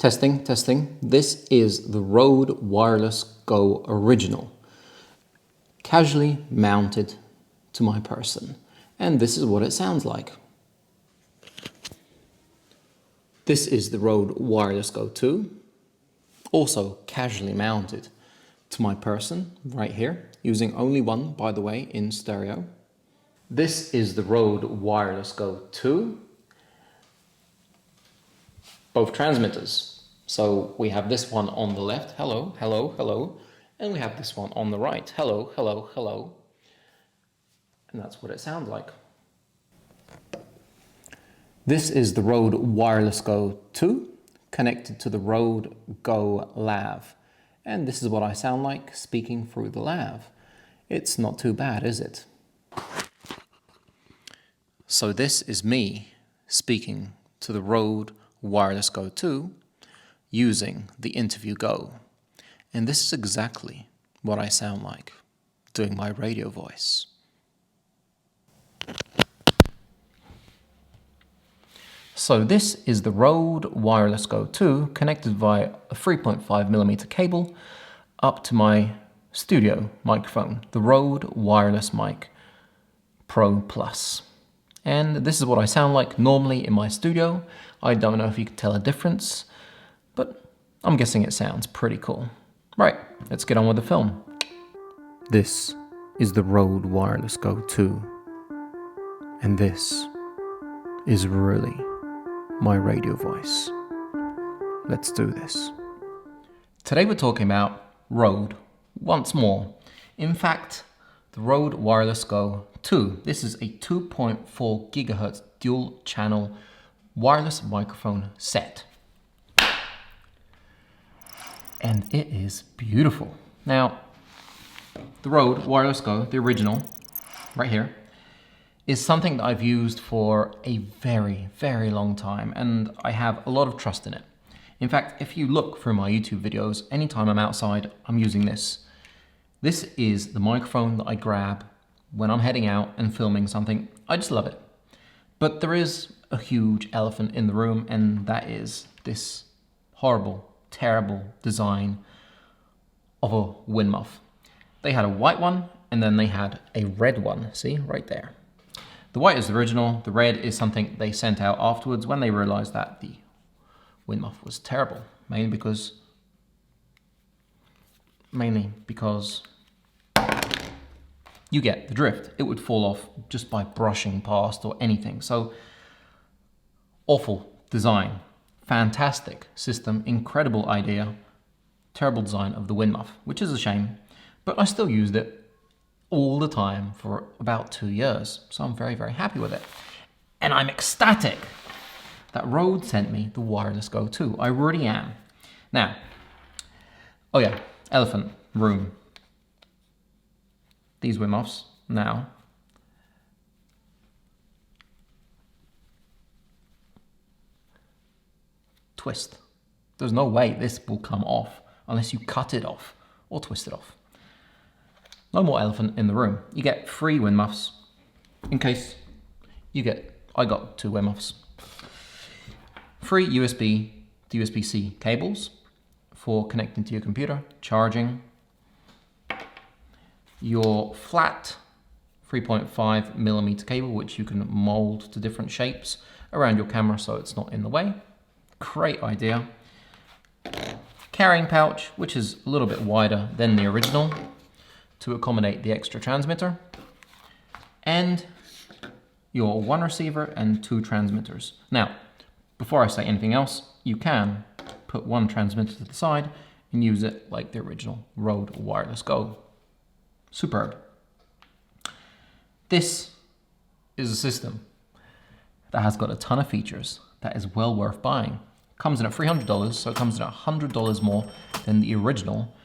Testing, testing. This is the Rode Wireless Go Original, casually mounted to my person. And this is what it sounds like. This is the Rode Wireless Go 2, also casually mounted to my person right here, using only one, by the way, in stereo. This is the Rode Wireless Go 2, both transmitters. So we have this one on the left, hello, hello, hello, and we have this one on the right, hello, hello, hello. And that's what it sounds like. This is the Rode Wireless Go 2 connected to the Rode Go Lav. And this is what I sound like speaking through the lav. It's not too bad, is it? So this is me speaking to the Rode Wireless Go 2 using the Interview Go. And this is exactly what I sound like doing my radio voice. So this is the Rode Wireless Go 2 connected via a 3.5mm cable up to my studio microphone, the Rode Wireless Mic Pro Plus. And this is what I sound like normally in my studio. I don't know if you can tell a difference, but I'm guessing it sounds pretty cool. Right, let's get on with the film. This is the Rode Wireless Go 2, and this is really my radio voice. Let's do this. Today we're talking about Rode once more. In fact, the Rode Wireless Go 2. This is a 2.4 gigahertz dual channel wireless microphone set. And it is beautiful. Now, the Rode Wireless Go, the original, right here, is something that I've used for a very, very long time, and I have a lot of trust in it. In fact, if you look through my YouTube videos, anytime I'm outside, I'm using this. This is the microphone that I grab when I'm heading out and filming something. I just love it. But there is a huge elephant in the room, and that is this horrible, terrible design of a wind muff. They had a white one, and then they had a red one. See, right there. The white is the original, the red is something they sent out afterwards when they realized that the wind muff was terrible, mainly because you get the drift. It would fall off just by brushing past or anything. So awful design, fantastic system, incredible idea, terrible design of the wind muff, which is a shame, but I still used it all the time for about 2 years. So I'm very, very happy with it. And I'm ecstatic that Rode sent me the Wireless Go 2. I really am. Now, oh yeah, elephant room. These wind muffs now twist. There's no way this will come off unless you cut it off or twist it off. No more elephant in the room. You get 3 wind muffs in case you get, I got 2 wind muffs. 3 USB to USB-C cables for connecting to your computer, charging. Your flat 3.5mm cable, which you can mold to different shapes around your camera so it's not in the way. Great idea. Carrying pouch, which is a little bit wider than the original to accommodate the extra transmitter. And your 1 receiver and 2 transmitters. Now, before I say anything else, you can put 1 transmitter to the side and use it like the original Rode Wireless Go. Superb. This is a system that has got a ton of features that is well worth buying. Comes in at $300, so it comes in at $100 more than the original.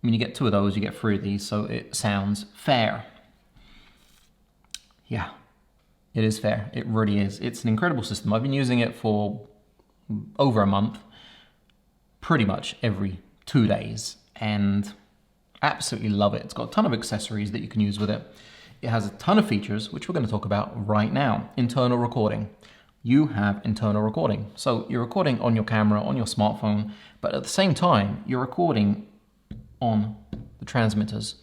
I mean, you get 2 of those, you get 3 of these, so it sounds fair. Yeah, it is fair. It really is. It's an incredible system. I've been using it for over a month, pretty much every 2 days, and absolutely love it. It's got a ton of accessories that you can use with it. It has a ton of features, which we're going to talk about right now. Internal recording, you have internal recording. So you're recording on your camera, on your smartphone, but at the same time, you're recording on the transmitters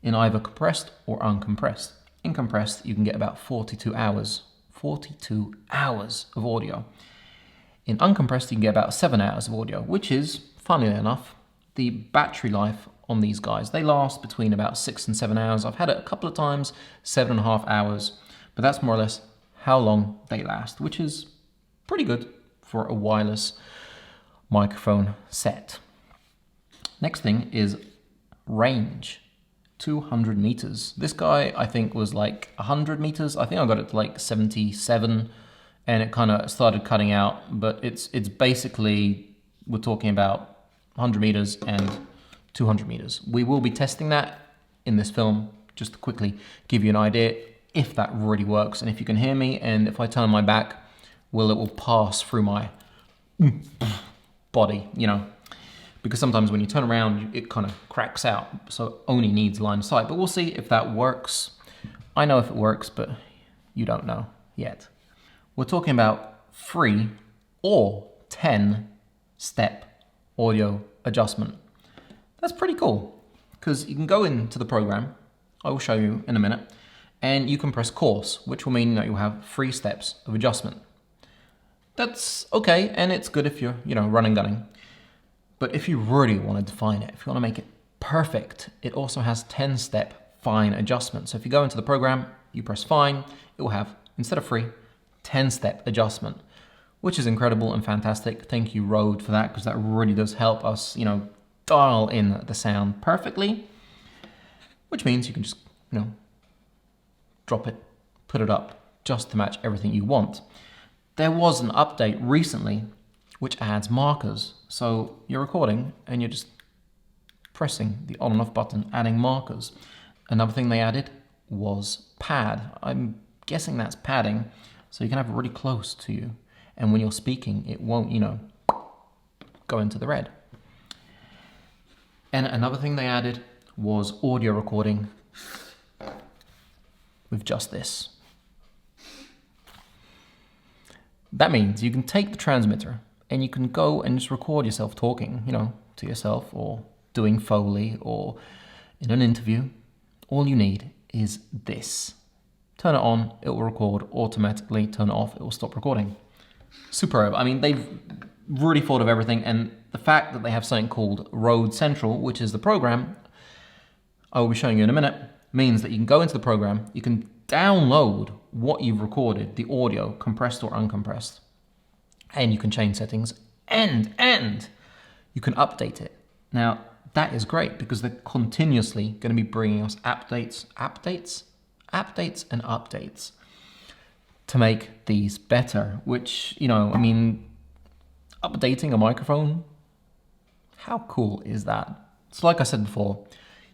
in either compressed or uncompressed. In compressed, you can get about 42 hours. 42 hours of audio. In uncompressed, you can get about 7 hours of audio, which is, funnily enough, the battery life on these guys. They last between about 6 and 7 hours. I've had it a couple of times, 7.5 hours, but that's more or less how long they last, which is pretty good for a wireless microphone set. Next thing is range. 200 meters. This guy, I think, was like 100 meters. I think I got it to like 77 and it kind of started cutting out, but it's basically, we're talking about 100 meters and 200 meters. We will be testing that in this film, just to quickly give you an idea if that really works and if you can hear me, and if I turn my back, it will pass through my body, you know, because sometimes when you turn around, it kind of cracks out, so only needs line of sight. But we'll see if that works. I know if it works, but you don't know yet. We're talking about 3 or 10 step audio adjustment. That's pretty cool, because you can go into the program, I will show you in a minute, and you can press course, which will mean that you'll have 3 steps of adjustment. That's okay, and it's good if you're, you know, running gunning. But if you really want to define it, if you want to make it perfect, it also has 10-step fine adjustment. So if you go into the program, you press fine, it will have, instead of 3, 10-step adjustment, which is incredible and fantastic. Thank you, Rode, for that, because that really does help us, you know, dial in the sound perfectly, which means you can just, you know, drop it, put it up, just to match everything you want. There was an update recently which adds markers. So you're recording and you're just pressing the on and off button, adding markers. Another thing they added was pad. I'm guessing that's padding, so you can have it really close to you. And when you're speaking, it won't, you know, go into the red. And another thing they added was audio recording with just this. That means you can take the transmitter and you can go and just record yourself talking, you know, to yourself, or doing Foley, or in an interview. All you need is this. Turn it on, it will record automatically. Turn it off, it will stop recording. Superb. I mean, they've really thought of everything, and the fact that they have something called Rode Central, which is the program I will be showing you in a minute, means that you can go into the program, you can download what you've recorded, the audio, compressed or uncompressed, and you can change settings, and you can update it. Now, that is great, because they're continuously going to be bringing us updates and updates to make these better, which, you know, I mean, updating a microphone, how cool is that? So like I said before,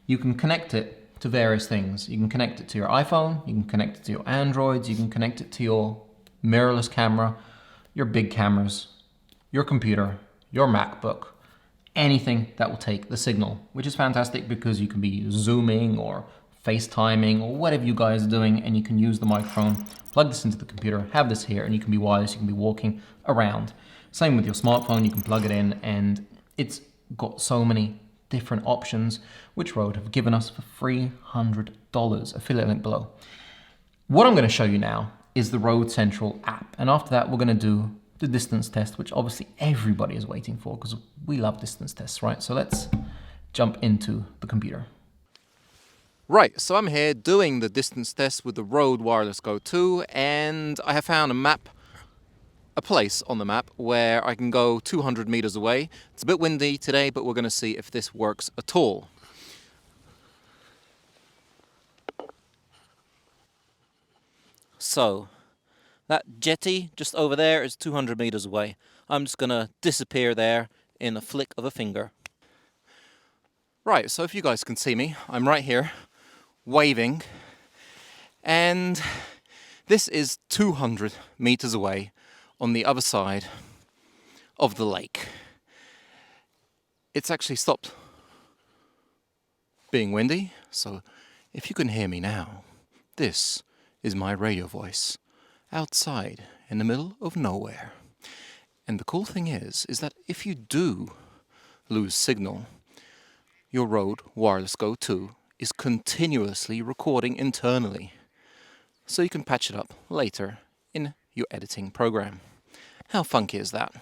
you can connect it to various things. You can connect it to your iPhone, you can connect it to your Androids, you can connect it to your mirrorless camera, your big cameras, your computer, your MacBook, anything that will take the signal, which is fantastic because you can be Zooming or FaceTiming or whatever you guys are doing, and you can use the microphone, plug this into the computer, have this here, and you can be wireless, you can be walking around. Same with your smartphone, you can plug it in, and it's got so many different options, which Rode have given us for $300. Affiliate link below. What I'm going to show you now is the Rode Central app, and after that we're going to do the distance test, which obviously everybody is waiting for because we love distance tests, right? So let's jump into the computer. Right, so I'm here doing the distance test with the Rode Wireless Go 2, and I have found a place on the map where I can go 200 meters away. It's a bit windy today, but we're going to see if this works at all. So, that jetty just over there is 200 meters away. I'm just going to disappear there in a flick of a finger. Right, so if you guys can see me, I'm right here, waving, and this is 200 meters away on the other side of the lake. It's actually stopped being windy, so if you can hear me now, this is my radio voice outside in the middle of nowhere. And the cool thing is that if you do lose signal, your Rode Wireless Go 2 is continuously recording internally, so you can patch it up later in your editing program. How funky is that?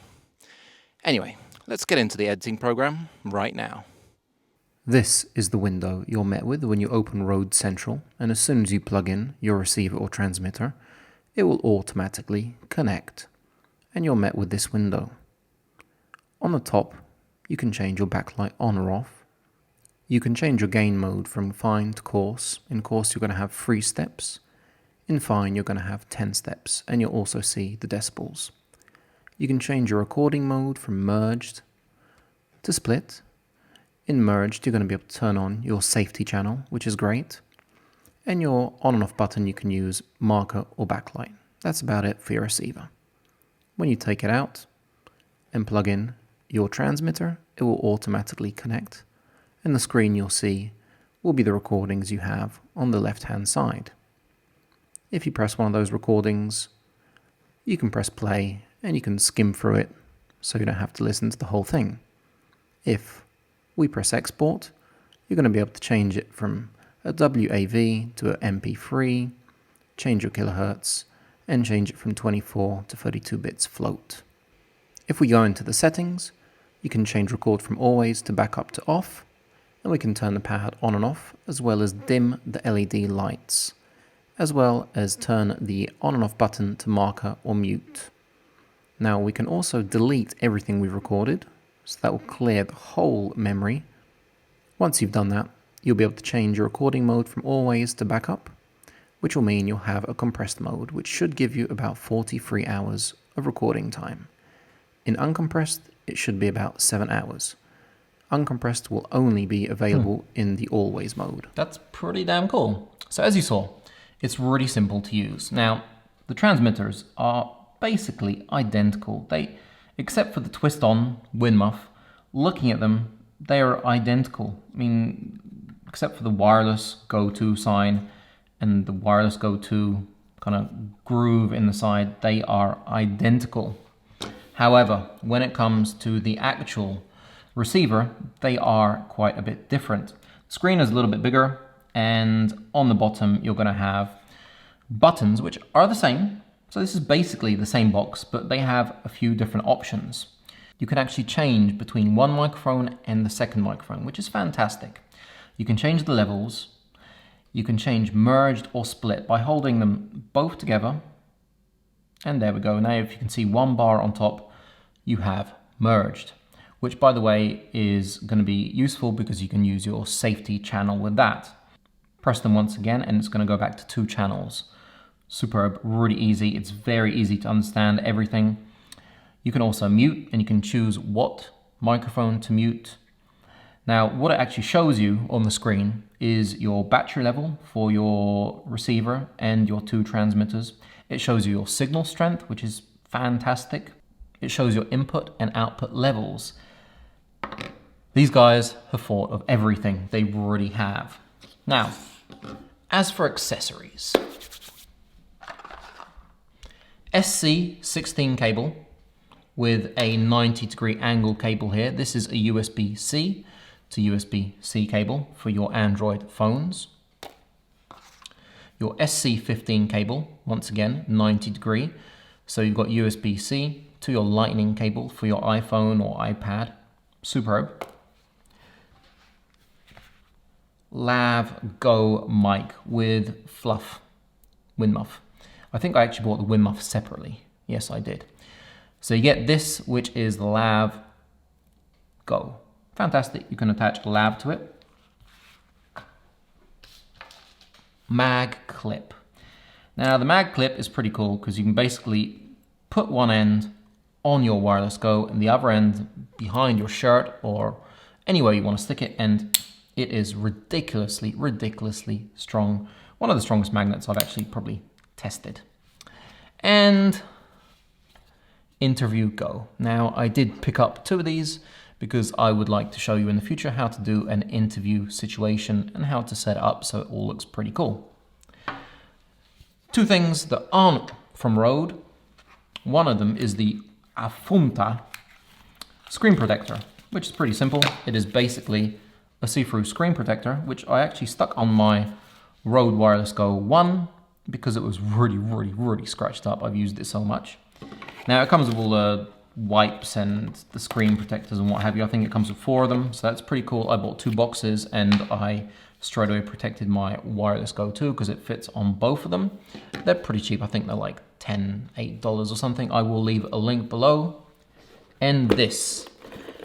Anyway, let's get into the editing program right now. This is the window you're met with when you open Rode Central, and as soon as you plug in your receiver or transmitter, it will automatically connect, and you're met with this window. On the top, you can change your backlight on or off. You can change your gain mode from fine to coarse. In coarse, you're going to have 3 steps. In fine, you're going to have 10 steps, and you'll also see the decibels. You can change your recording mode from merged to split. In merged, you're going to be able to turn on your safety channel, which is great. And your on and off button, you can use marker or backlight. That's about it for your receiver. When you take it out and plug in your transmitter, it will automatically connect. And the screen you'll see will be the recordings you have on the left-hand side. If you press one of those recordings, you can press play and you can skim through it so you don't have to listen to the whole thing. If we press export, you're going to be able to change it from a WAV to an MP3, change your kilohertz, and change it from 24 to 32 bits float. If we go into the settings, you can change record from always to backup to off, and we can turn the pad on and off, as well as dim the LED lights, as well as turn the on and off button to marker or mute. Now we can also delete everything we've recorded, so that will clear the whole memory. Once you've done that, you'll be able to change your recording mode from always to backup, which will mean you'll have a compressed mode, which should give you about 43 hours of recording time. In uncompressed, it should be about 7 hours. Uncompressed will only be available in the always mode. That's pretty damn cool. So as you saw, it's really simple to use. Now, the transmitters are basically identical. Except for the twist-on win muff, looking at them, they are identical. I mean, except for the wireless go-to sign and the wireless go-to kind of groove in the side, they are identical. However, when it comes to the actual receiver, they are quite a bit different. The screen is a little bit bigger, and on the bottom you're going to have buttons which are the same. So this is basically the same box, but they have a few different options. You can actually change between one microphone and the second microphone, which is fantastic. You can change the levels. You can change merged or split by holding them both together. And there we go. Now if you can see one bar on top, you have merged, which by the way is going to be useful because you can use your safety channel with that. Press them once again and it's going to go back to 2 channels. Superb, really easy. It's very easy to understand everything. You can also mute and you can choose what microphone to mute. Now, what it actually shows you on the screen is your battery level for your receiver and your 2 transmitters. It shows you your signal strength, which is fantastic. It shows your input and output levels. These guys have thought of everything. They really have. Now, as for accessories, SC16 cable with a 90-degree angle cable here. This is a USB-C to USB-C cable for your Android phones. Your SC15 cable, once again, 90-degree. So you've got USB-C to your lightning cable for your iPhone or iPad. Superb. Lav Go mic with fluff win muff. I think I actually bought the win muff separately. Yes, I did. So you get this, which is the Lav Go. Fantastic. You can attach a lav to it. Mag clip. Now the mag clip is pretty cool because you can basically put one end on your wireless Go and the other end behind your shirt or anywhere you want to stick it, and it is ridiculously strong. One of the strongest magnets I've actually probably tested. And Interview Go. Now I did pick up 2 of these because I would like to show you in the future how to do an interview situation and how to set it up so it all looks pretty cool. 2 things that aren't from Rode. One of them is the Afunta screen protector, which is pretty simple. It is basically a see-through screen protector, which I actually stuck on my Rode Wireless Go 1 because it was really scratched up. I've used it so much. Now it comes with all the wipes and the screen protectors and what have you. I think it comes with 4 of them, so that's pretty cool. I bought 2 boxes and I straight away protected my Wireless Go 2 because it fits on both of them. They're pretty cheap. I think they're like $8 or something. I will leave a link below. And this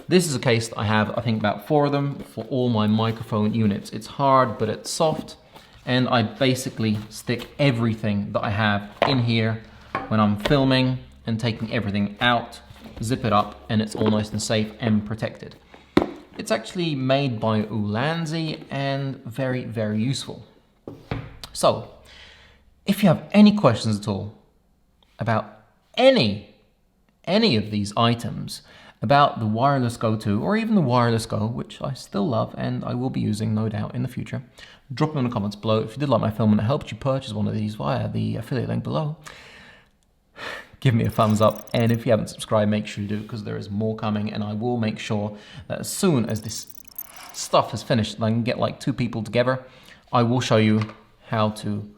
is a case that I have, I think about 4 of them for all my microphone units. It's hard, but it's soft. And I basically stick everything that I have in here when I'm filming and taking everything out, zip it up, and it's all nice and safe and protected. It's actually made by Ulanzi and very useful. So, if you have any questions at all about any of these items, about the Wireless Go 2 or even the Wireless Go, which I still love and I will be using no doubt in the future, drop them in the comments below. If you did like my film and it helped you purchase one of these via the affiliate link below, give me a thumbs up, and if you haven't subscribed, make sure you do, because there is more coming, and I will make sure that as soon as this stuff is finished and I can get like 2 people together, I will show you how to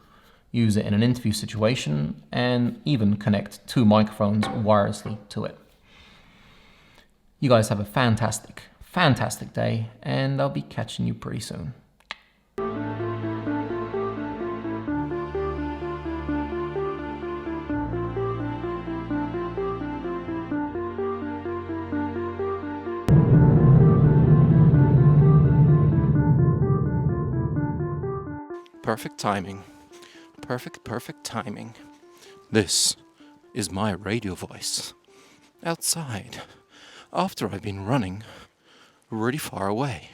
use it in an interview situation and even connect 2 microphones wirelessly to it. You guys have a fantastic day, and I'll be catching you pretty soon. Perfect timing. Perfect timing. This is my radio voice. Outside. After I've been running really far away.